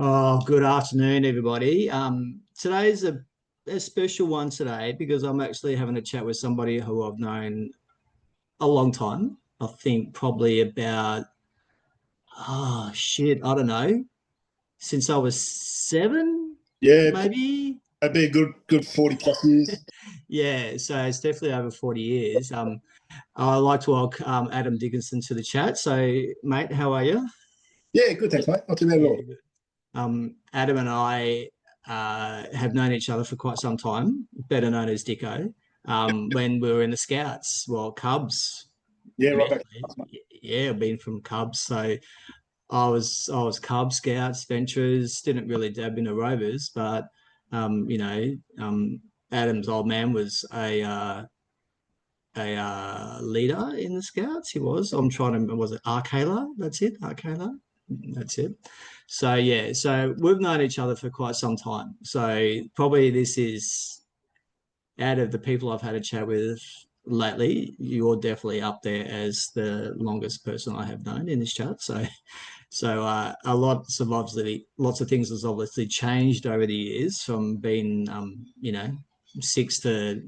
Oh, good afternoon, everybody. Today's a special one today because I'm actually having a chat with somebody who I've known a long time. I think probably about, I don't know, since I was seven, Yeah, maybe. that'd be a good 40 plus years. Yeah, so it's definitely over 40 years. I'd like to welcome Adam Dickinson to the chat. So, mate, how are you? Yeah, good, thanks, mate. Not too bad at Yeah, all. good. Adam and I have known each other for quite some time, better known as Dicko, when we were in the Scouts, well, Cubs, Yeah, right back. mainly. Yeah, I've been from Cubs, so I was Cub Scouts, Venturers, didn't really dab into Rovers, but um, you know, um, Adam's old man was a leader in the Scouts. He was. I'm trying to. Was it Arcala? That's it. Arcala. That's it. So yeah. So we've known each other for quite some time. So probably this is out of the people I've had a chat with lately. You're definitely up there as the longest person I have known in this chat. So a lots of obviously lots of things has obviously changed over the years from being 6 to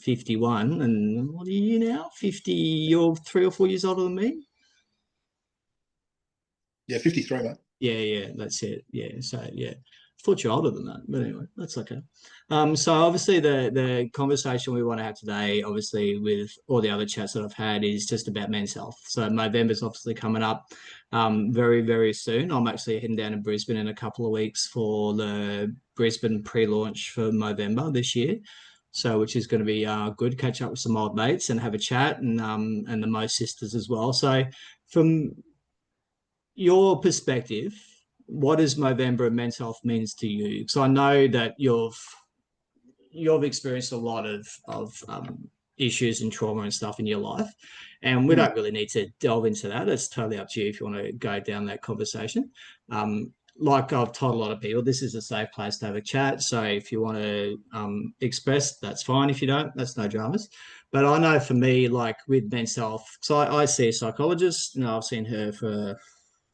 51. And what are you now? 50? You're 3 or 4 years older than me. Yeah, 53, mate. Yeah, that's it. Yeah, so yeah, thought you're older than that, but anyway, that's okay. So obviously the conversation we want to have today, obviously with all the other chats that I've had, is just about men's health. So November's obviously coming up, very very soon. I'm actually heading down to Brisbane in a couple of weeks for the Brisbane pre-launch for Movember this year. So, which is going to be good. Catch up with some old mates and have a chat, and the Mo sisters as well. So, from your perspective, what does Movember and mental health means to you? Because I know that you've experienced a lot of issues and trauma and stuff in your life, and we Mm. don't really need to delve into that. It's totally up to you if you want to go down that conversation. Like I've told a lot of people, this is a safe place to have a chat. So if you want to express, that's fine. If you don't, that's no dramas. But I know for me, like with mental health, so I see a psychologist. I've seen her for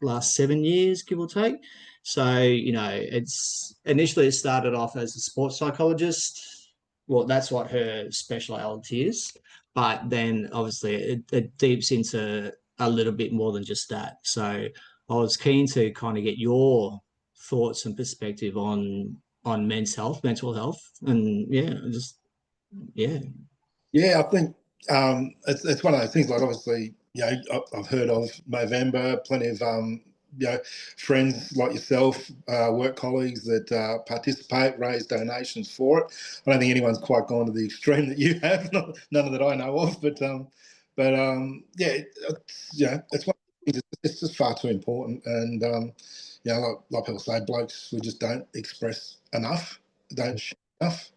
last 7 years, give or take. So, it's initially it started off as a sports psychologist. Well, that's what her specialty is. But then obviously it deeps into a little bit more than just that. So I was keen to kind of get your thoughts and perspective on mental health. And yeah, just yeah. Yeah, I think it's one of those things. Like, obviously, I've heard of Movember, plenty of friends like yourself, work colleagues that participate, raise donations for it. I don't think anyone's quite gone to the extreme that you have, none that I know of. Yeah, it's one of the things. It's just far too important, and like people say, blokes, we just don't express enough, don't share enough.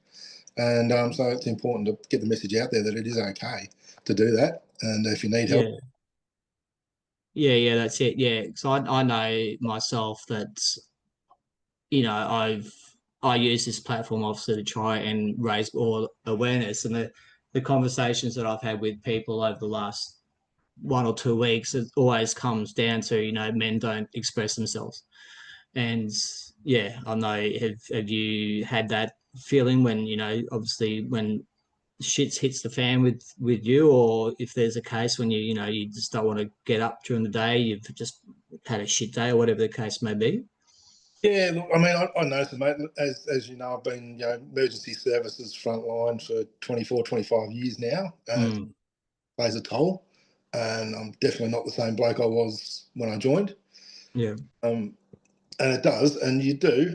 And so it's important to get the message out there that it is okay to do that. And if you need help, Yeah. Yeah, that's it. Yeah. So I know myself that I use this platform obviously to try and raise more awareness. And the conversations that I've had with people over the last 1 or 2 weeks, it always comes down to, men don't express themselves. And yeah, I know, have you had that feeling when, obviously when shit hits the fan with you, or if there's a case when you just don't want to get up during the day, you've just had a shit day or whatever the case may be? yeah, look, I mean, I noticed it, mate. As you know, I've been emergency services frontline for 24, 25 years now, and it Mm, plays a toll. And I'm definitely not the same bloke I was when I joined. yeah. Um, and it does, and you do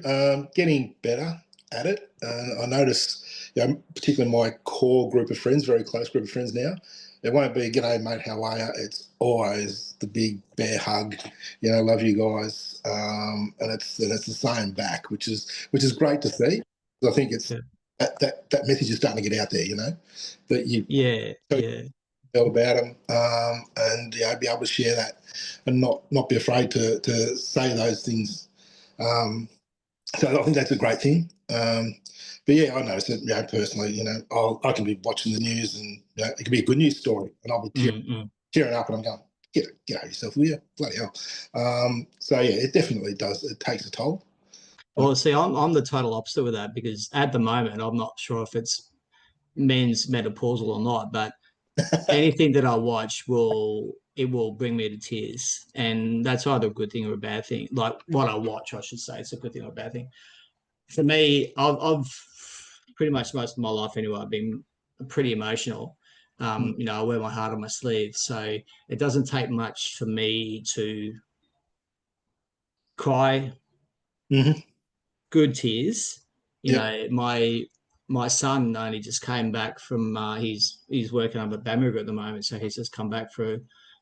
getting better at it. I notice, particularly my core group of friends, very close group of friends now. It won't be "G'day, mate, how are you?" It's always the big bear hug, love you guys, and it's the same back, which is great to see. I think it's Yeah. that message is starting to get out there, that you Yeah, yeah, tell about them, and be able to share that, and not be afraid to say those things. So I think that's a great thing. But yeah, I noticed that, personally, I can be watching the news, and it can be a good news story, and I'll be mm. cheering up, and I'm going, get over yourself, will you? Bloody hell. So yeah, it definitely does. It takes a toll. Well, see, I'm the total opposite with that because at the moment I'm not sure if it's men's menopausal or not, but anything that I watch will bring me to tears, and that's either a good thing or a bad thing. Like what I watch, I should say, it's a good thing or a bad thing. For me, I've pretty much most of my life anyway, I've been pretty emotional. You know, I wear my heart on my sleeve, so it doesn't take much for me to cry Mm-hmm. good tears. You Yep. know, my son only just came back from he's working up at Bamaga at the moment, so he's just come back for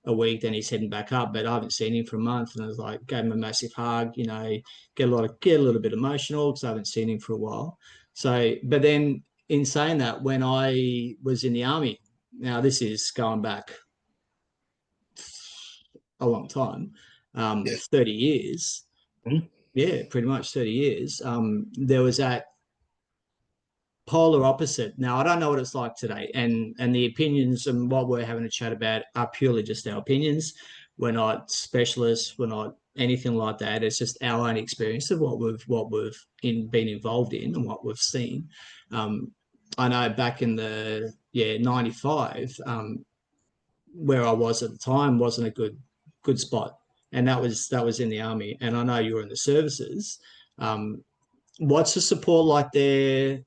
a week, then he's heading back up. But I haven't seen him for a month, and I was like, gave him a massive hug. You know, get a little bit emotional because I haven't seen him for a while. So, but then in saying that, when I was in the army, now this is going back a long time, Yeah. 30 years. Mhm. Yeah, pretty much 30 years. There was that polar opposite. Now I don't know what it's like today, and the opinions and what we're having a chat about are purely just our opinions. We're not specialists. We're not anything like that. It's just our own experience of been involved in and what we've seen. Um, I know back in the '95, where I was at the time wasn't a good spot, and that was in the army. And I know you were in the services. Um, what's the support like there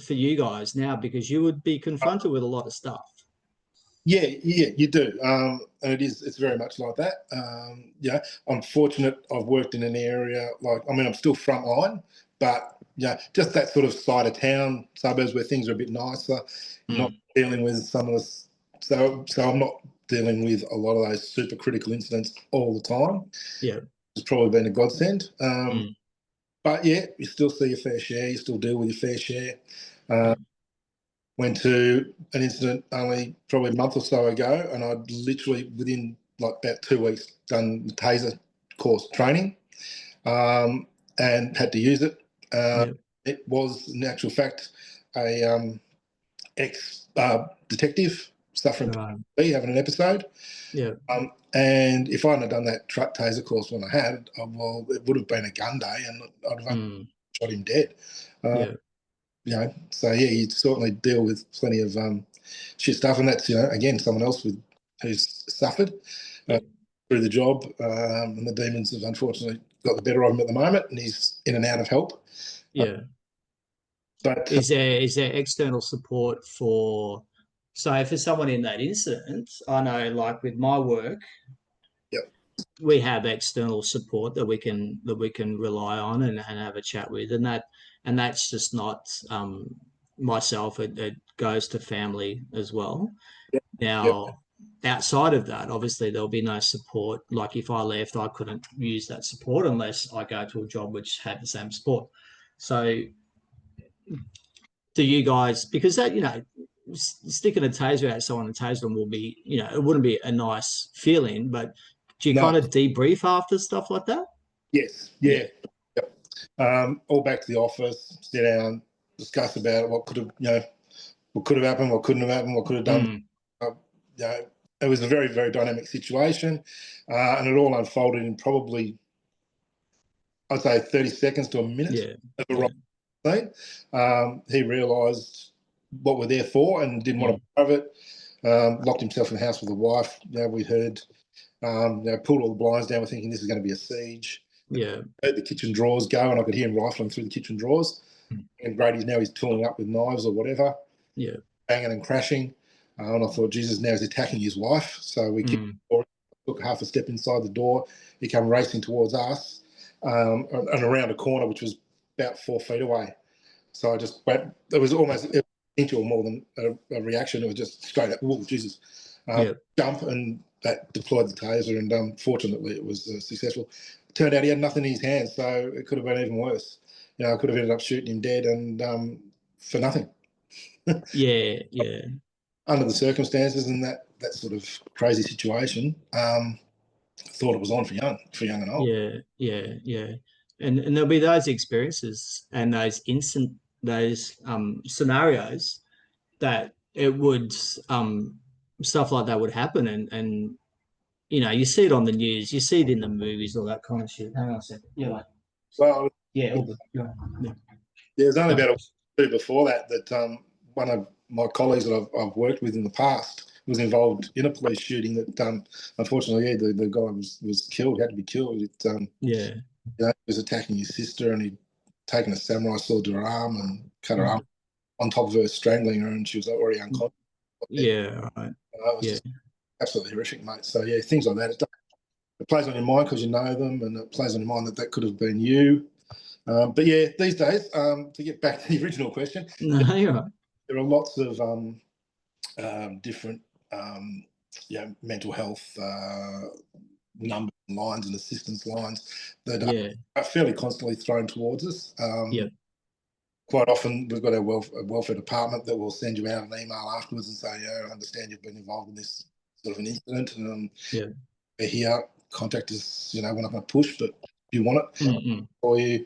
for you guys now, because you would be confronted with a lot of stuff. Yeah, yeah, you do, and it's very much like that. Yeah, I'm fortunate. I've worked in an area like, I mean, I'm still frontline, but yeah, just that sort of side of town, suburbs where things are a bit nicer. You're not Mm. dealing with some of the, so I'm not dealing with a lot of those super critical incidents all the time. Yeah. It's probably been a godsend. Mm. But yeah, you still see your fair share. You still deal with your fair share. Yeah. Went to an incident only probably a month or so ago, and I'd literally within like about 2 weeks done the taser course training, and had to use it. Yeah. It was, in actual fact, a ex detective suffering Right. PTSD, having an episode. Yeah. And if I hadn't done that taser course when I had, well, it would have been a gun day, and I'd have Mm. shot him dead. Uh, Yeah. so yeah, you certainly deal with plenty of shit stuff, and that's, again, someone else who's suffered Yeah. through the job, and the demons have unfortunately got the better of him at the moment, and he's in and out of help. Yeah. But Is there external support for, so for someone in that incident? I know, like with my work, yeah, we have external support that we can rely on and have a chat with, and that's just not myself. It goes to family as well. yeah, yeah, Now, outside of that, obviously there'll be no support. Like if I left, I couldn't use that support unless I go to a job which had the same support. So, do you guys, because that, sticking a taser at someone and taser them will be, it wouldn't be a nice feeling, but do you no, kind of debrief after stuff like that? yes, Yeah. yeah, yep. All back to the office, sit down, discuss about it, what could have happened, what couldn't have happened, what could have done. Mm. Uh, you know, it was a very, very dynamic situation, and it all unfolded in probably, I'd say, 30 seconds to a minute Yeah. of the Yeah. right thing. He realised what we're there for and didn't want Mm. to part of it. Locked himself in the house with a wife. We heard, pulled all the blinds down. We're thinking this is going to be a siege. Yeah. Heard the kitchen drawers go, and I could hear him rifling through the kitchen drawers. Mm. And he's tooling up with knives or whatever, Yeah. banging and crashing. And I thought, Jesus, now he's attacking his wife. So we Mm. took half a step inside the door. He came racing towards us, and around a corner, which was about 4 feet away. So I just went. It was almost instinctual more than a reaction. It was just straight up, oh, Jesus. Yeah. Jump, and that deployed the taser, and fortunately it was successful. It turned out he had nothing in his hands, so it could have been even worse. I could have ended up shooting him dead, and for nothing. Yeah. Yeah. Under the circumstances and that sort of crazy situation, I thought it was on for young and old. Yeah. Yeah. Yeah. And there'll be those experiences and those scenarios that it would stuff like that would happen, and you see it on the news, you see it in the movies, all that kind of shit. Hang on a second. Yeah, like, Well, Yeah, all good. Yeah. There's only No. about a week before that one of my colleagues that I've worked with in the past was involved in a police shooting that unfortunately, yeah, the guy was killed, had to be killed. Yeah. He was attacking his sister, and he'd taken a samurai sword to her arm and cut her arm on top of her, strangling her, and she was already unconscious. Yeah, right. It was Yeah. just absolutely horrific, mate. So yeah, things like that. It plays on your mind because you know them, and it plays on your mind that could have been you. But yeah, these days, to get back to the original question, No, you're right. there are lots of different mental health numbers and lines and assistance lines that Yeah. are fairly constantly thrown towards us. Yep. Quite often, we've got our welfare department that will send you out an email afterwards and say, "Yeah, I understand you've been involved in this sort of an incident. Yeah. We're here. Contact us. We're not going to push, but if you want it Mm-mm. for you."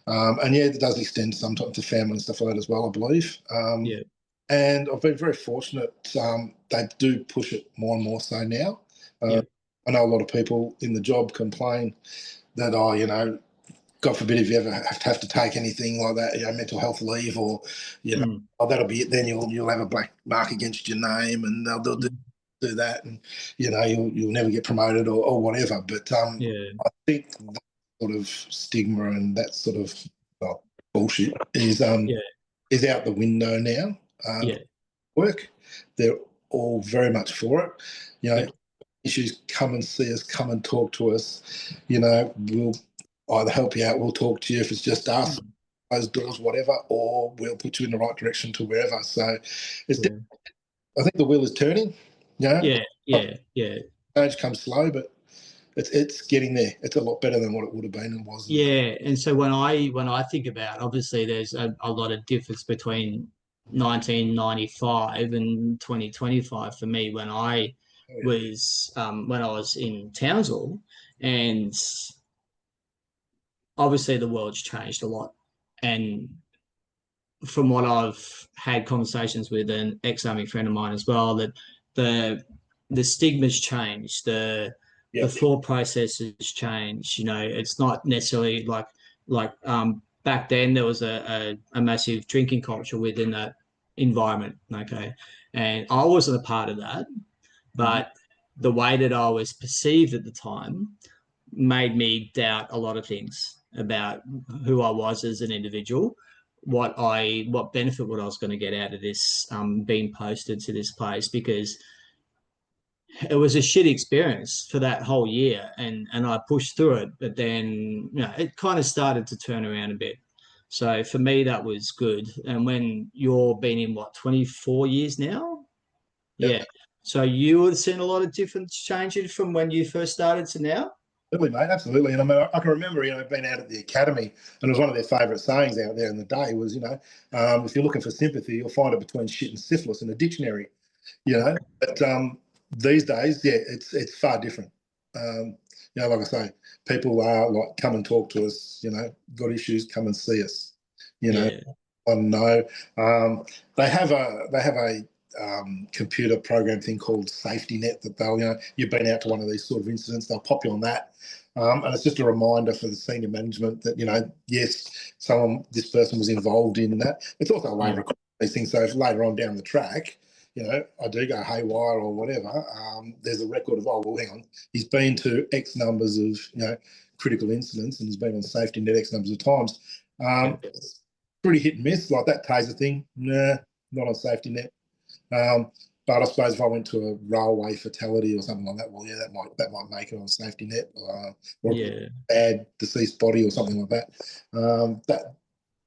And yeah, it does extend sometimes to family and stuff like that as well, I believe. Yeah. And I've been very fortunate. They do push it more and more so now. Yep. I know a lot of people in the job complain that, God forbid if you ever have to take anything like that, mental health leave, or that'll be it. Then you'll have a black mark against your name, and they'll do that, and you'll never get promoted or whatever. But Yeah. I think that sort of stigma and that sort of bullshit Yeah. is out the window now. Yeah. Work, they're all very much for it. Yep. Issues, come and see us, come and talk to us. We'll either help you out, we'll talk to you if it's just us, close doors, whatever, or we'll put you in the right direction to wherever. So it's Yeah. I think the wheel is turning. Yeah. Yeah. Yeah. Change comes slow, but it's getting there. It's a lot better than what it would have been and was. Yeah, and so when I think about, obviously there's a lot of difference between 1995 and 2025 for me when I was in Townsville, and obviously the world's changed a lot. And from what I've had conversations with an ex-army friend of mine as well, that the the stigma's changed, the Yeah, thought process has changed. It's not necessarily like back then there was a massive drinking culture within that environment. Okay, and I wasn't a part of that, but the way that I was perceived at the time made me doubt a lot of things about who I was as an individual, what benefit what I was going to get out of this being posted to this place, because it was a shit experience for that whole year, and I pushed through it, but then it kind of started to turn around a bit. So for me that was good. And when you're been in what, 24 years now? yeah. Yeah. So you have seen a lot of different changes from when you first started to now? Absolutely, mate. Absolutely. And I mean, I can remember, being out at the academy, and it was one of their favourite sayings out there in the day was, if you're looking for sympathy, you'll find it between shit and syphilis in a dictionary. But these days, yeah, it's far different. Like I say, people are like, come and talk to us. Got issues, come and see us. Yeah. I know. They have a computer program thing called Safety Net that they'll, you've been out to one of these sort of incidents, they'll pop you on that. And it's just a reminder for the senior management that, yes, this person was involved in that. It's also a way of Yeah. recording these things. So if later on down the track, I do go haywire or whatever, there's a record of, oh, well, hang on, he's been to X numbers of, critical incidents and he's been on Safety Net X numbers of times. Yeah. It's pretty hit and miss, like that taser thing. Nah, not on Safety Net. But I suppose if I went to a railway fatality or something like that, well, yeah, that might make it on Safety Net, or Yeah. a bad deceased body or something like that. That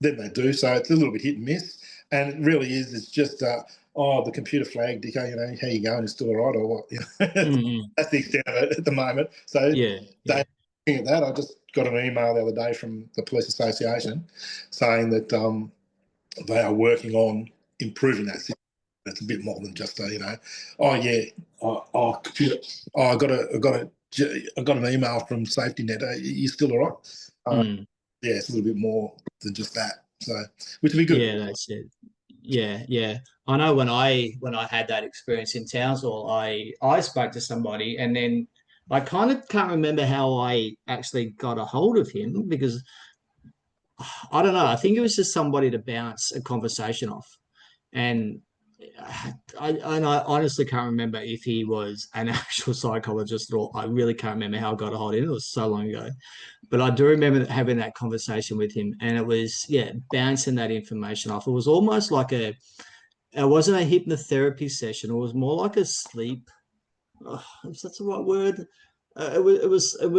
then they do. So it's a little bit hit and miss, and it really is. It's just the computer flagged, Dico. How you going? Is still all right or what? Mm-hmm. That's the extent of it at the moment. So Yeah. Yeah. looking at that, I just got an email the other day from the Police Association saying that they are working on improving that system. It's a bit more than just oh yeah, computer. I got an email from Safety Net. You still all right? Mm. Yeah, it's a little bit more than just that. So, which would be good. Yeah, that's it. Yeah, yeah. I know when I had that experience in Townsville, I spoke to somebody, and then I kind of can't remember how I actually got a hold of him, because I don't know. I think it was just somebody to bounce a conversation off. And I honestly can't remember if he was an actual psychologist or I really can't remember how I got a hold of him. It was so long ago. But I do remember having that conversation with him, and it was, yeah, bouncing that information off. It was almost like it wasn't a hypnotherapy session. It was more like a sleep. Oh, if that's the right word. It was a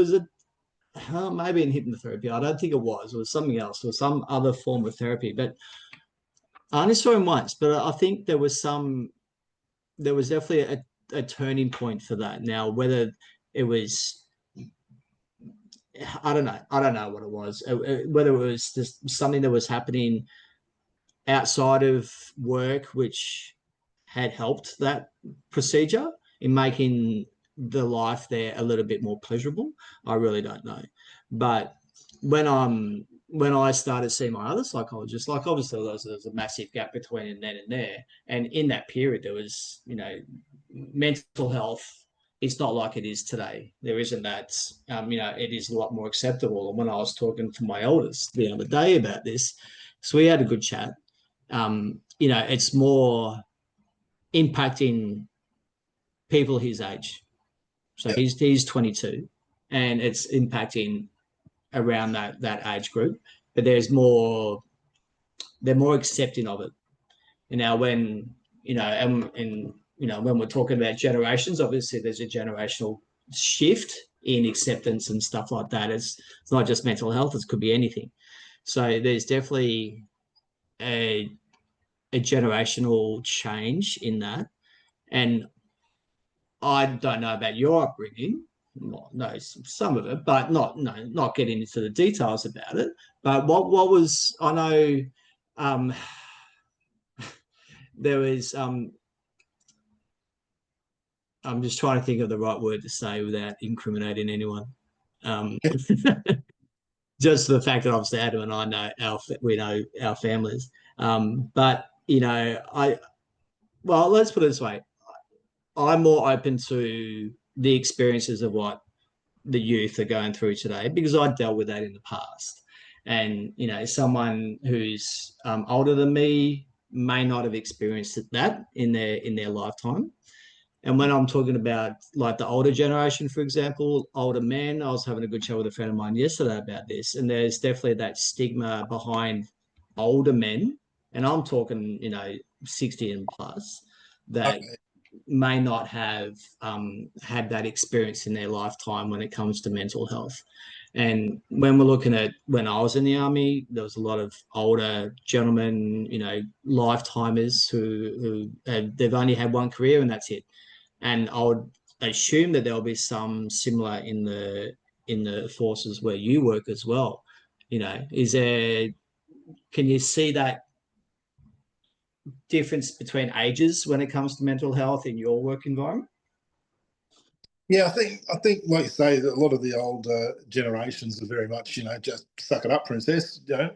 maybe in hypnotherapy. I don't think it was. It was something else. It was some other form of therapy. But I only saw him once. But I think there was definitely a turning point for that. Now, whether it was, I don't know. I don't know what it was. Whether it was just something that was happening outside of work, which had helped that procedure in making the life there a little bit more pleasurable. I really don't know. But when I started seeing my other psychologist, like obviously there's a massive gap between then and there. And in that period, there was, mental health. It's not like it is today. There isn't that, it is a lot more acceptable. And when I was talking to my eldest the other day about this, so we had a good chat. It's more impacting people his age. So Yep. he's 22, and it's impacting around that age group. But they're more accepting of it. And now when when we're talking about generations, obviously there's a generational shift in acceptance and stuff like that. It's not just mental health; it could be anything. So there's definitely a generational change in that. And I don't know about your upbringing. Well, no, some of it, but not getting into the details about it. But what was I know um, there was I'm just trying to think of the right word to say without incriminating anyone. Um, just the fact that obviously Adam and I know we know our families. But let's put it this way: I'm more open to the experiences of what the youth are going through today because I dealt with that in the past. And, someone who's older than me may not have experienced that in their lifetime. And when I'm talking about like the older generation, for example, older men, I was having a good chat with a friend of mine yesterday about this. And there's definitely that stigma behind older men. And I'm talking, 60 and plus, that Okay. may not have had that experience in their lifetime when it comes to mental health. And when we're looking at when I was in the army, there was a lot of older gentlemen, lifetimers they've only had one career and that's it. And I would assume that there'll be some similar in the forces where you work as well. Is there? Can you see that difference between ages when it comes to mental health in your work environment? Yeah, I think like you say, that a lot of the older generations are very much, just suck it up, princess. Yeah.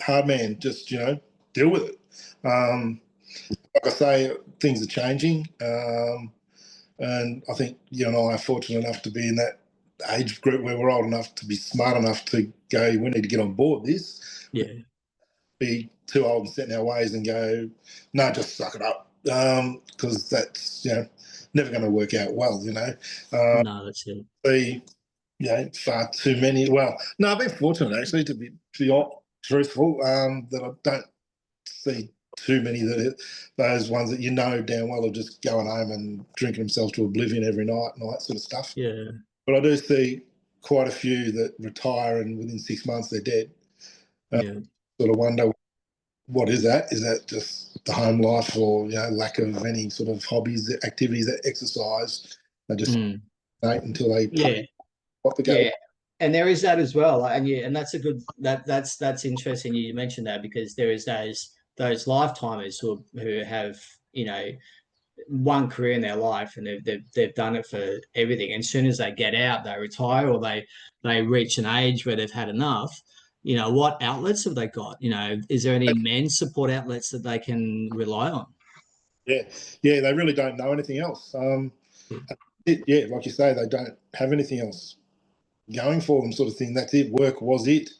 Hard man, just deal with it. Like I say, things are changing, and I think you and I are fortunate enough to be in that age group where we're old enough to be smart enough to go. We need to get on board this. Yeah. Be too old and set in our ways and go, no, just suck it up, because that's never going to work out well. No, that's it. The far too many. Well, no, I've been fortunate actually to be truthful, that I don't see too many those ones that damn well are just going home and drinking themselves to oblivion every night and all that sort of stuff. Yeah. But I do see quite a few that retire and within 6 months they're dead. Yeah. Sort of wonder what is that? Is that just the home life or lack of any sort of hobbies, activities, exercise? They just Mm. wait until they Yeah. what the go. Yeah. And there is that as well. And yeah, and that's a good that's interesting you mentioned that because there is those lifetimers who have, one career in their life and they've done it for everything. And as soon as they get out, they retire or they reach an age where they've had enough. What outlets have they got? Is there any men's support outlets that they can rely on? Yeah, yeah, they really don't know anything else. Yeah, like you say, they don't have anything else going for them, sort of thing. That's it. Work was it.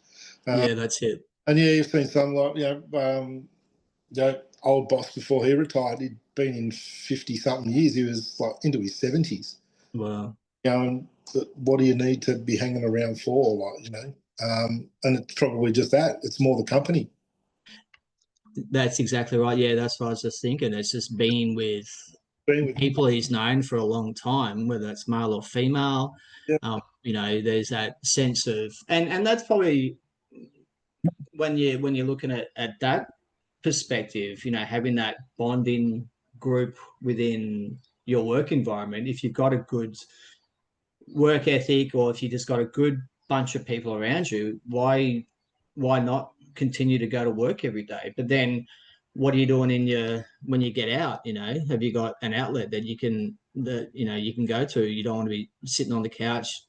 Yeah, that's it. And yeah, you've seen some like old boss before he retired. He'd been in 50 something years. He was like into his 70s. Wow. And what do you need to be hanging around for? Like, and it's probably just that. It's more the company. That's exactly right. Yeah, that's what I was just thinking. It's just being with Being with, people he's known for a long time, whether it's male or female. yeah, There's that sense of, and that's probably when you're looking at that perspective, having that bonding group within your work environment. If you've got a good work ethic, or if you just got a good bunch of people around you, why not continue to go to work every day? But then what are you doing when you get out? Have you got an outlet that you can go to? You don't want to be sitting on the couch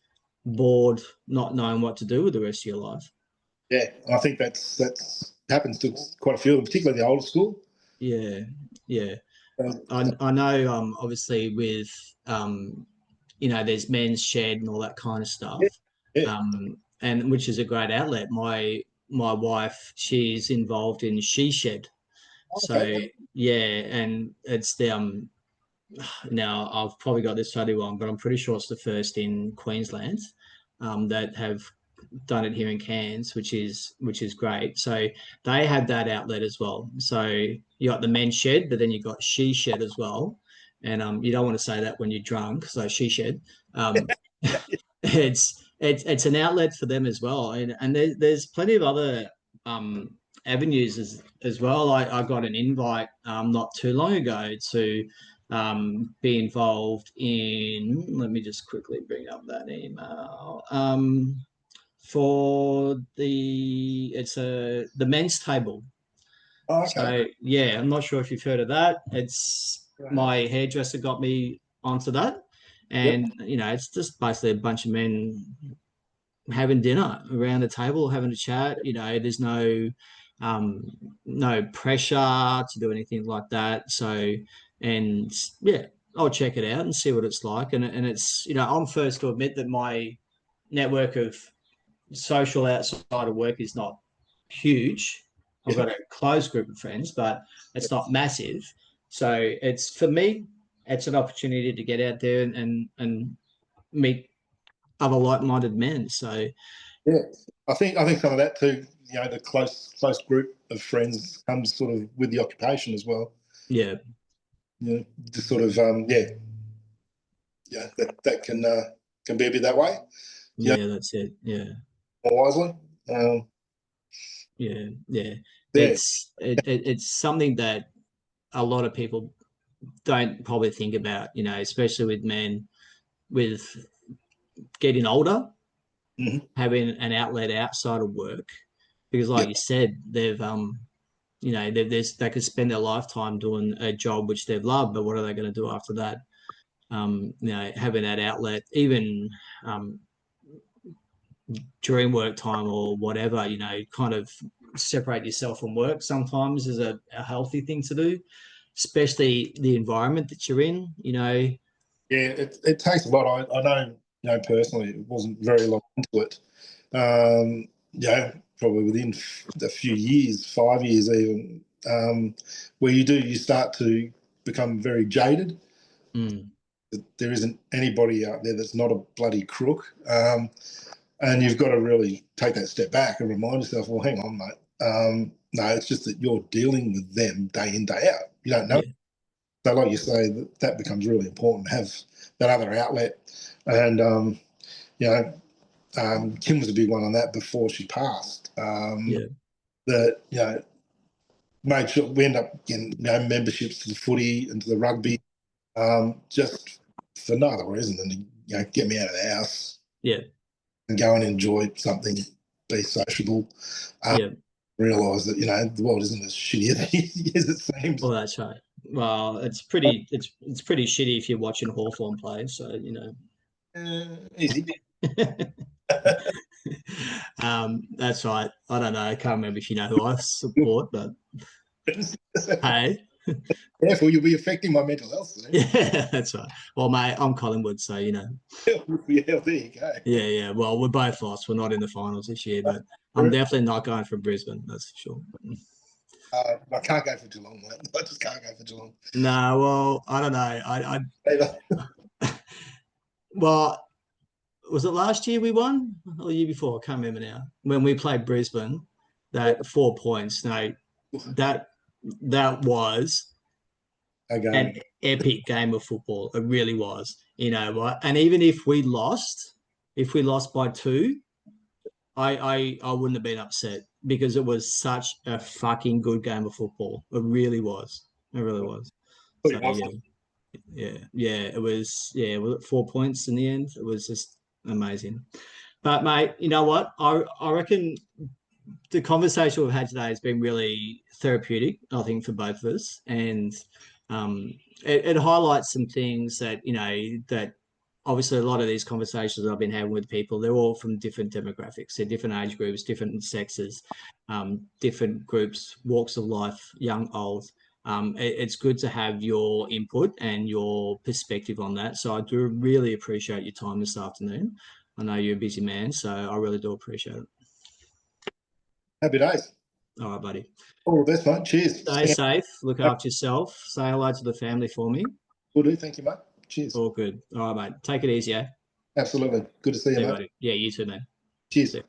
bored, not knowing what to do with the rest of your life. yeah. I think that's happens to quite a few, particularly the older school. Yeah, yeah. Um, I know, obviously, with there's men's shed and all that kind of stuff, yeah, yeah. and which is a great outlet. My wife, she's involved in She Shed, Okay. so yeah, and it's the now I've probably got this totally wrong, but I'm pretty sure it's the first in Queensland that have done it here in Cairns, which is great. So they have that outlet as well. So you got the men's shed, but then you got She Shed as well. And you don't want to say that when you're drunk. So She Shed, um, it's an outlet for them as well. And there's plenty of other um, avenues as well. I got an invite not too long ago to be involved in. Let me just quickly bring up that email. For the men's table. Oh, okay. So yeah, I'm not sure if you've heard of that. It's Right. my hairdresser got me onto that, Yep. and it's just basically a bunch of men having dinner around the table, having a chat. There's um, no pressure to do anything like that. So, and yeah, I'll check it out and see what it's like. And it's I'm first to admit that my network of social outside of work is not huge. I've got Yep. a close group of friends, but it's not massive. So it's for me, it's an opportunity to get out there and meet other like-minded men. So Yeah. I think some of that too. The close group of friends comes sort of with the occupation as well. yeah, Just sort of that can be a bit that way. You know, yeah, that's it. Yeah, more wisely. Um, yeah, yeah. yeah, It's something that a lot of people don't probably think about. Especially with men with getting older, mhm. having an outlet outside of work, because like Yep, you said, they could spend their lifetime doing a job which they've loved, but what are they going to do after that? Having that outlet, even um, during work time or whatever, kind of separate yourself from work sometimes is a healthy thing to do, especially the environment that you're in. yeah. It takes a lot. I know. Personally, it wasn't very long into it. Probably within a few years, 5 years even, where you start to become very jaded. Mm, There isn't anybody out there that's not a bloody crook. And you've got to really take that step back and remind yourself, well, hang on, mate. No, it's just that you're dealing with them day in, day out. You don't know. yeah, So, like you say, that becomes really important to have that other outlet. And, you know, Kim was a big one on that before she passed. yeah, That, made sure we end up getting, memberships to the footy and to the rugby, just for no other reason than to, get me out of the house yeah, and go and enjoy something, be sociable, yeah. realise that the world isn't as shitty as it seems. Well, that's right. Well, it's pretty shitty if you're watching Hawthorn play. So Easy. That's right. I don't know. I can't remember if you know who I support, but hey. Therefore, you'll be affecting my mental health soon. Yeah, that's right. Well, mate, I'm Collingwood, so you know. Yeah, there you go. Yeah. Well, we're both lost. We're not in the finals this year, but I'm definitely not going for Brisbane. That's for sure. I can't go for Geelong, mate. I just can't go for Geelong. No, well, I don't know. Well, was it last year we won or the year before? I can't remember now. When we played Brisbane, that 4 points. No, that was an Okay. epic game of football. It really was. You know what? And even if we lost by 2, I wouldn't have been upset because it was such a fucking good game of football. It really was. It really was. So yeah. It was 4 points in the end. It was just amazing. But mate, you know what? I reckon the conversation we've had today has been really therapeutic, I think, for both of us. And um, it highlights some things that, you know, that obviously a lot of these conversations I've been having with people, they're all from different demographics, they're different age groups, different sexes, different groups, walks of life, young, old. It's good to have your input and your perspective on that. So I do really appreciate your time this afternoon. I know you're a busy man, so I really do appreciate it. Happy days. All right, buddy. All the best, mate. Cheers. Stay safe. Look after yourself. Say hello to the family for me. Will do. Thank you, mate. Cheers. All good. All right, mate. Take it easy, eh? Absolutely. Good to see you, See you, mate. buddy. Yeah, you too, man. Cheers. See you.